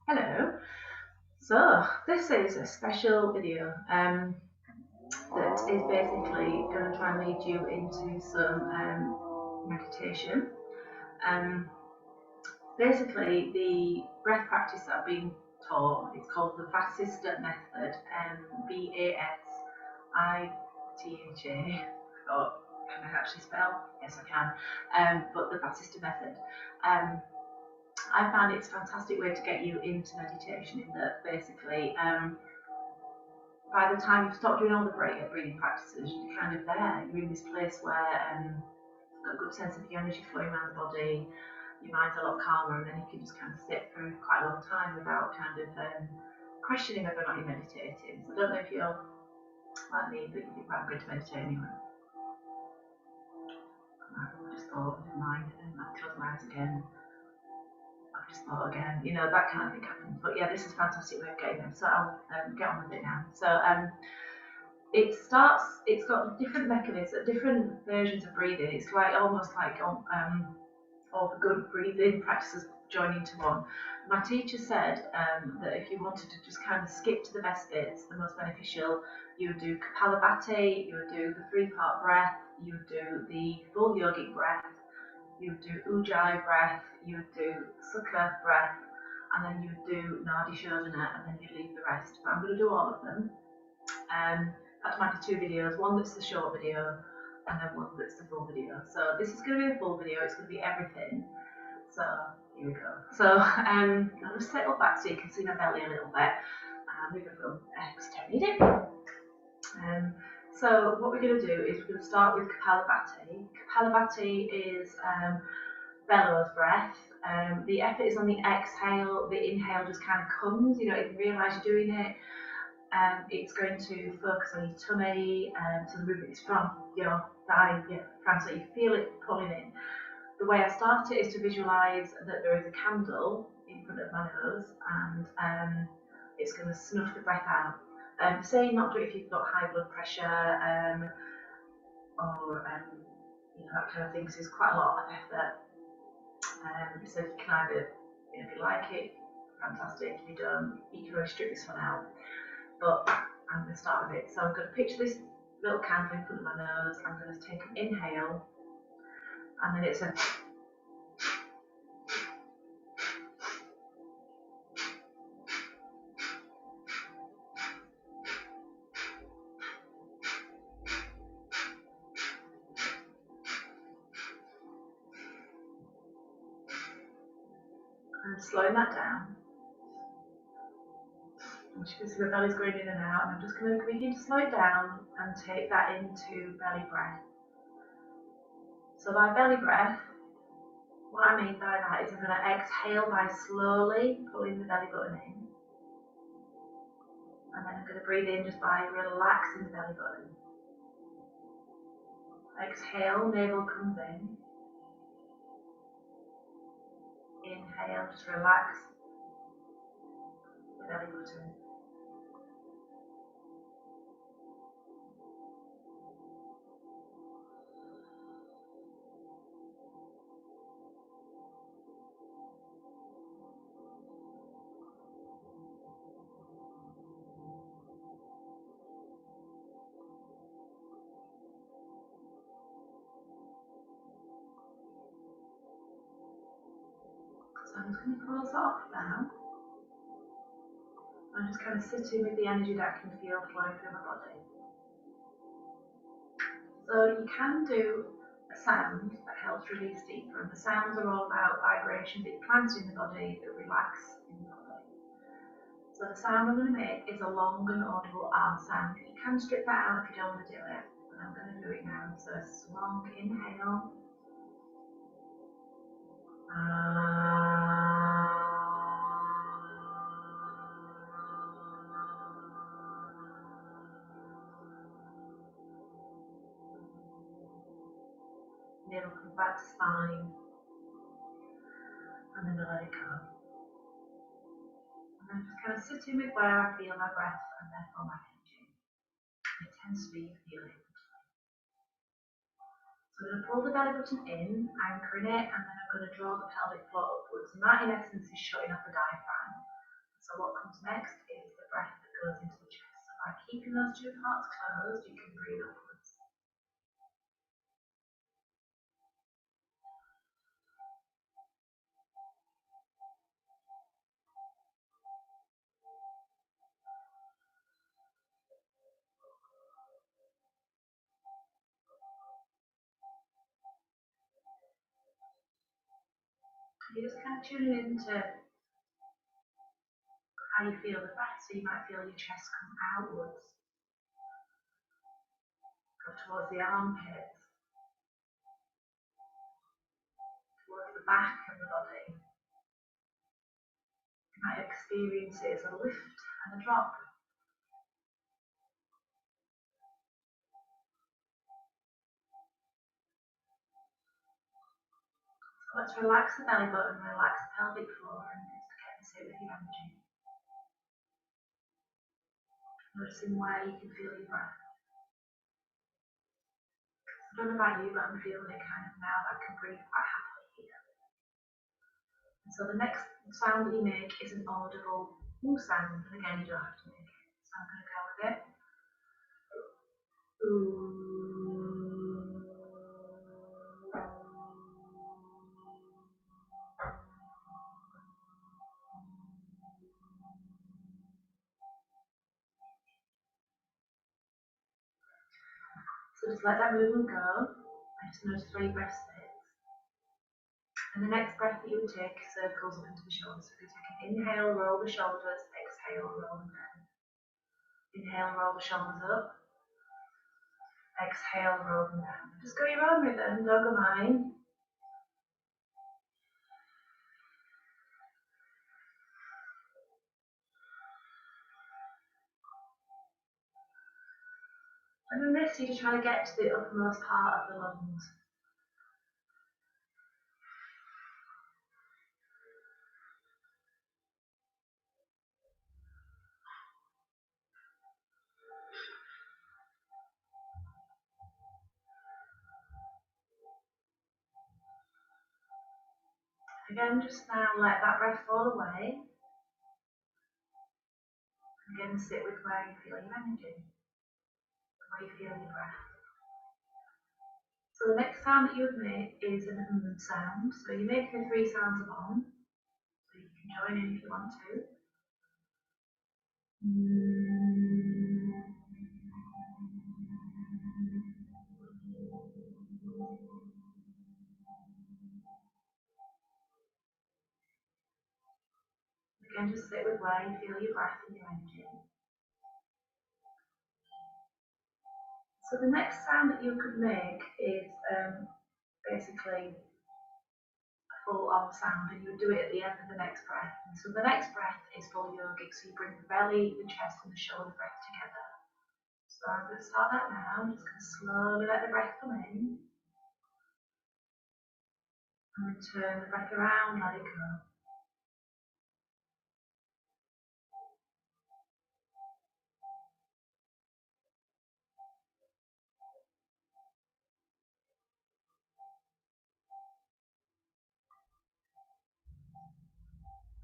Hello. So this is a special video that is basically going to try and lead you into some meditation. Um, Basically, the breath practice that I've been taught is called the Vasistha Method. Vasitha. Oh, can I actually spell? Yes, I can. But the Vasistha Method. Um, I found it's a fantastic way to get you into meditation in that basically by the time you've stopped doing all the breathing practices, you're kind of there. You're in this place where you've got a good sense of the energy flowing around the body, your mind's a lot calmer, and then you can just kind of sit for quite a long time without kind of questioning whether or not you're meditating. So I don't know if you're like me, but you think, right, I'm going to meditate anyway. I just thought, never mind, and then I close my eyes again. I've just thought again, that kind of thing happens. But yeah, this is a fantastic way of getting them. So I'll get on with it now. So it's got different mechanisms, different versions of breathing. It's like almost like all the good breathing practices join into one. My teacher said that if you wanted to just kind of skip to the best bits, the most beneficial, you would do Kapalabhati, you would do the 3-part breath, you would do the full yogic breath, you would do Ujjayi breath, you would do Sukha breath, and then you would do Nadi Shodhana, and then you'd leave the rest. But I'm going to do all of them. That might be 2 videos, one that's the short video and then one that's the full video. So this is going to be the full video, it's going to be everything. So here we go. So I'll just settle back so you can see my belly a little bit. Move it from because I don't need it. So what we're going to do is we're going to start with Kapalabhati. Kapalabhati is bellows breath. The effort is on the exhale, the inhale just kind of comes, you don't even realise you're doing it. It's going to focus on your tummy, so the movement is from your thigh, so you feel it pulling in. The way I start it is to visualise that there is a candle in front of my nose, and it's going to snuff the breath out. Say not do it if you've got high blood pressure or that kind of thing, because there's quite a lot of effort. So you can either, if you like it, fantastic. If you don't, you can always strip this one out. But I'm going to start with it. So I'm going to picture this little candle in front of my nose. I'm going to take an inhale, and then it's a and slowing that down. As you can see, the belly's going in and out, and I'm just going to begin to slow it down and take that into belly breath. So by belly breath, what I mean by that is I'm going to exhale by slowly pulling the belly button in, and then I'm going to breathe in just by relaxing the belly button. Exhale, navel comes in. Inhale, just relax the belly button. So I'm just going to close that off now. I'm just kind of sitting with the energy that I can feel flowing through my body. So you can do a sound that helps release deeper, and the sounds are all about vibrations that you plant in the body that relax in the body. So the sound I'm going to make is a long and audible R sound. You can strip that out if you don't want to do it, but I'm going to do it now. So a long inhale. Navel comes back to spine, and then I let it go. And I'm just kind of sitting with where I feel my breath and therefore my energy. It tends to be feeling. So I'm going to pull the belly button in, anchoring it, and then I'm going to draw the pelvic floor upwards. And that in essence is shutting off the diaphragm. So what comes next is the breath that goes into the chest. So by keeping those two parts closed, you can breathe upwards. You're just kind of tuning into how you feel the breath. So you might feel your chest come outwards, go towards the armpits, towards the back of the body. You might experience it as a lift and a drop. So let's relax the belly button, relax the pelvic floor, and just get in sit with your energy. Noticing where you can feel your breath. I don't know about you, but I'm feeling it kind of now that I can breathe quite happily here. And so the next sound that you make is an audible ooh sound, and again you don't have to make it. So I'm going to go with it. Ooh. So just let that movement go, and just notice where your breath sits. And the next breath that you would take circles up into the shoulders. So if you take an inhale, roll the shoulders, exhale, roll them down. Inhale, roll the shoulders up. Exhale, roll them down. Just go your own rhythm, don't go mine. And then this, you just try to get to the uppermost part of the lungs. Again, just now let that breath fall away. Again, sit with where you feel your energy, where you feel your breath. So the next sound that you would make is an sound. So you make the three sounds of Om. So you can join in if you want to. Again, just sit with where you feel your breath and your energy. So the next sound that you could make is basically a full on sound, and you would do it at the end of the next breath. And so the next breath is full yogic, so you bring the belly, the chest, and the shoulder breath together. So I'm going to start that now. I'm just going to slowly let the breath come in. And then turn the breath around, let it go.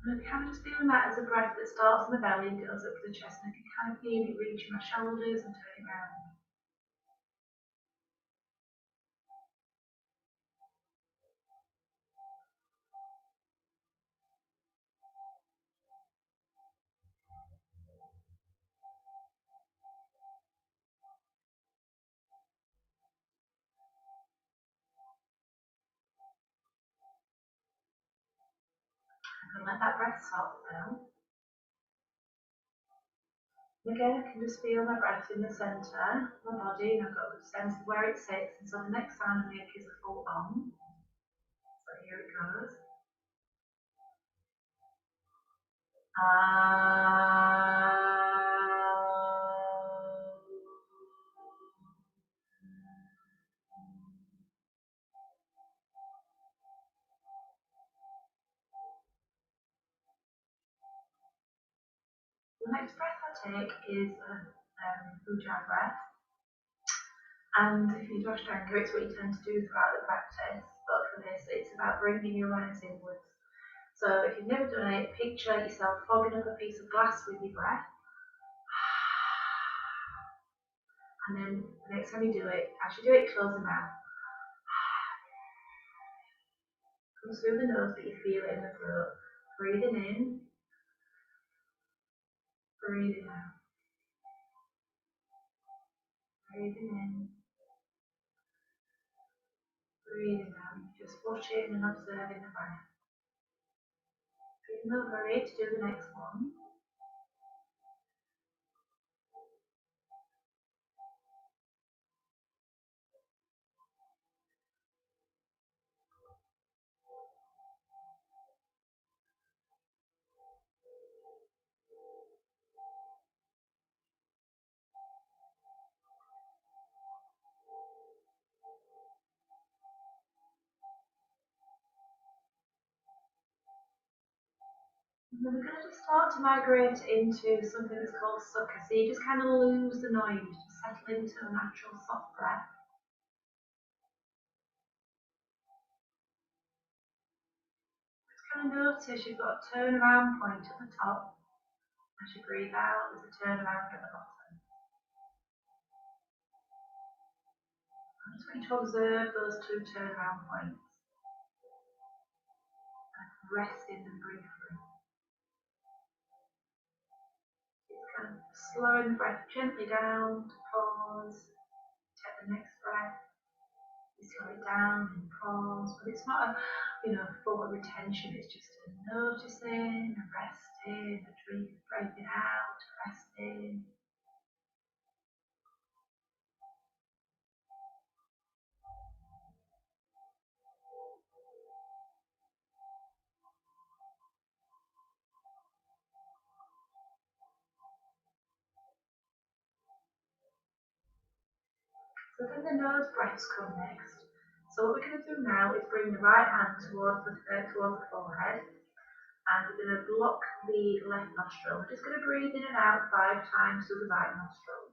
And I'm kind of just feeling that as a breath that starts in the belly and goes up to the chest, and I can kind of feel it reaching my shoulders and turning around. I'm going to let that breath stop now. And again, I can just feel my breath in the centre of my body, and I've got a sense of where it sits. And so the next sound I make is a full Om. So here it goes. The next breath I take is a Ujjayi breath. And if you do Ashtanga, it's what you tend to do throughout the practice. But for this, it's about bringing your awareness inwards. So if you've never done it, picture yourself fogging up a piece of glass with your breath. And then the next time you do it, as you do it, close the mouth. Comes through the nose, but you feel it in the throat. Breathing in, breathing out. Breathing in, breathing out. Just watching and observing the breath. Feel no hurry to do the next one. And then we're going to just start to migrate into something that's called sukha. So you just kind of lose the noise, just settle into a natural soft breath. Just kind of notice you've got a turnaround point at the top. As you breathe out, there's a turnaround at the bottom. I just want you to observe those two turnaround points. Rest in them briefly. Just kind of slowing the breath gently down to pause. Take the next breath. You slow it down and pause. But it's not a full retention, it's just a noticing, a resting, a breathing out, a resting. So then the nose breaths come next. So what we're going to do now is bring the right hand towards the forehead, and we're going to block the left nostril. We're just going to breathe in and out 5 times through the right nostril.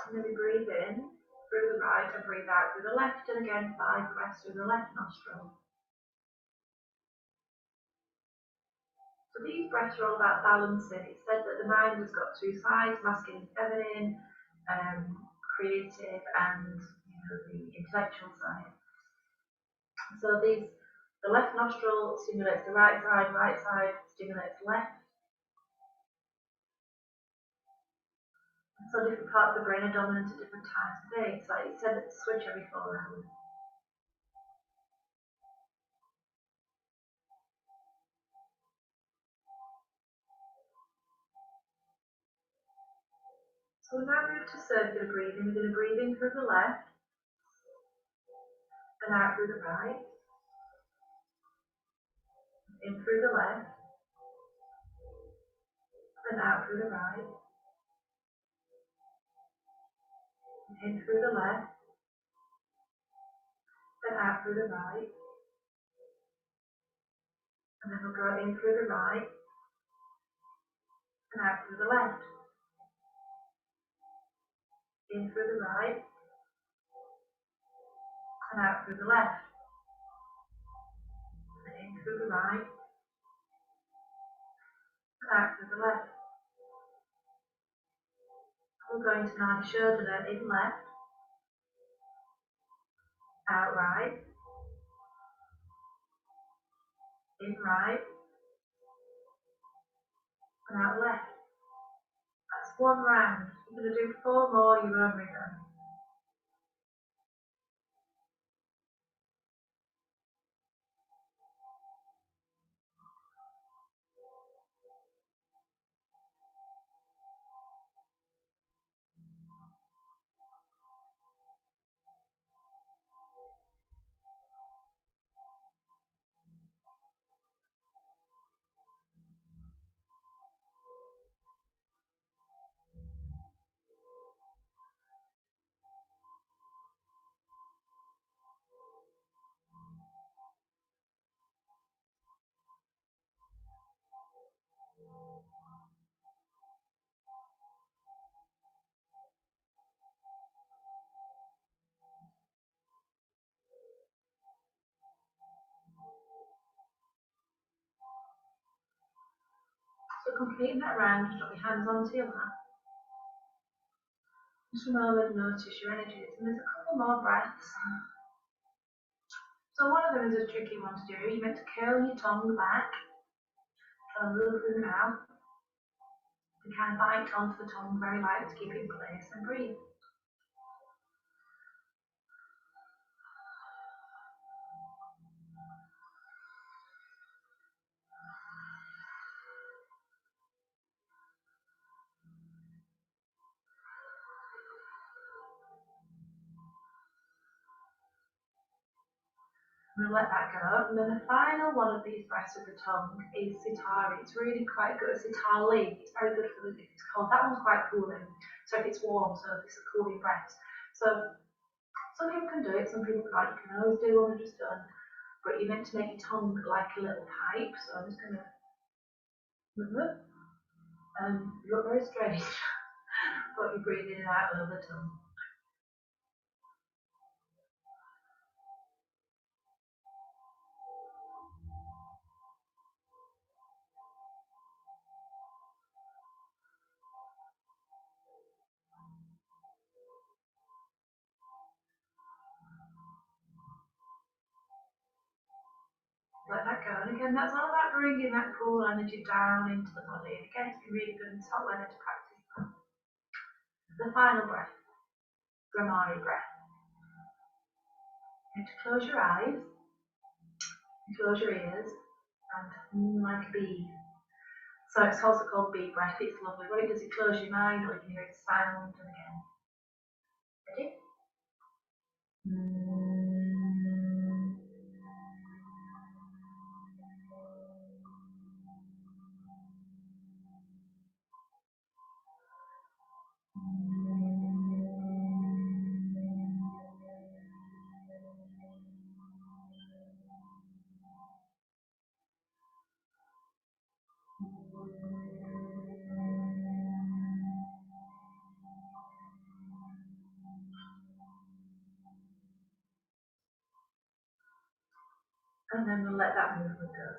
And then we breathe in through the right and breathe out through the left, and again 5 breaths through the left nostril. So these breaths are all about balancing. It's said that the mind has got 2 sides, masculine and feminine, creative and the intellectual side. So the left nostril stimulates the right side stimulates left. And so different parts of the brain are dominant at different times of day. It's like it said that switch every 4 hours. So we'll now move to circular breathing. We're going to breathe in through the left and out through the right. In through the left and out through the right. In through the left and out through the right. And then we'll go in through the right and out through the left. In through the right and out through the left. And in through the right and out through the left. We're going to Nadi Shodhana in left, out right, in right, and out left. That's 1 round. You're going to do 4 more your own rhythm. completing that round, just drop your hands onto your mat. Just for a moment, notice your energies, and there's a couple more breaths. So one of them is a tricky one to do. You're meant to curl your tongue back and loosen it out. You kind of bite onto the tongue very lightly to keep it in place and breathe. I'm going to let that go. And then the final one of these breaths with the tongue is sitar. It's really quite good. Sitar leaf. It's very good for the, if it's cold. That one's quite cooling. So if it's warm, so it's a cooling breath. So some people can do it, some people can't. You can always do what I've just done. But you're meant to make your tongue like a little pipe. So I'm just going to you look very strange, but you breathe in and out over the tongue. Let that go. And again, that's all about bringing that cool energy down into the body. And again, it's really good in hot weather to practice that. The final breath, Brahmari breath. You have to close your eyes, and close your ears, and like a bee. So it's also called bee breath. It's lovely. What it does, it closes your mind, or you can hear its sound. And again, ready? And then we'll let that movement go.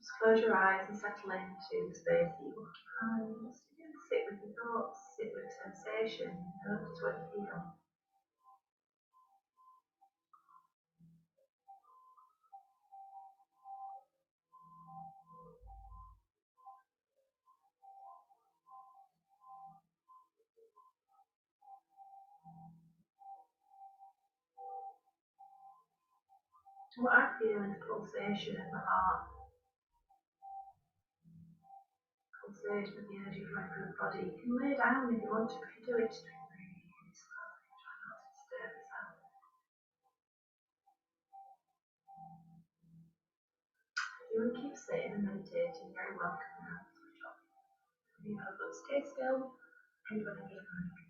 Just close your eyes and settle into the space that you're occupying. Just sit with your thoughts, sit with sensation, notice what you feel. What I feel is pulsation in the heart, pulsation of the energy flowing through the body. You can lay down if you want to, but if you do it, just really slowly, try not to disturb yourself. You will keep sitting and meditating, very welcome now. You know, but stay still and when I get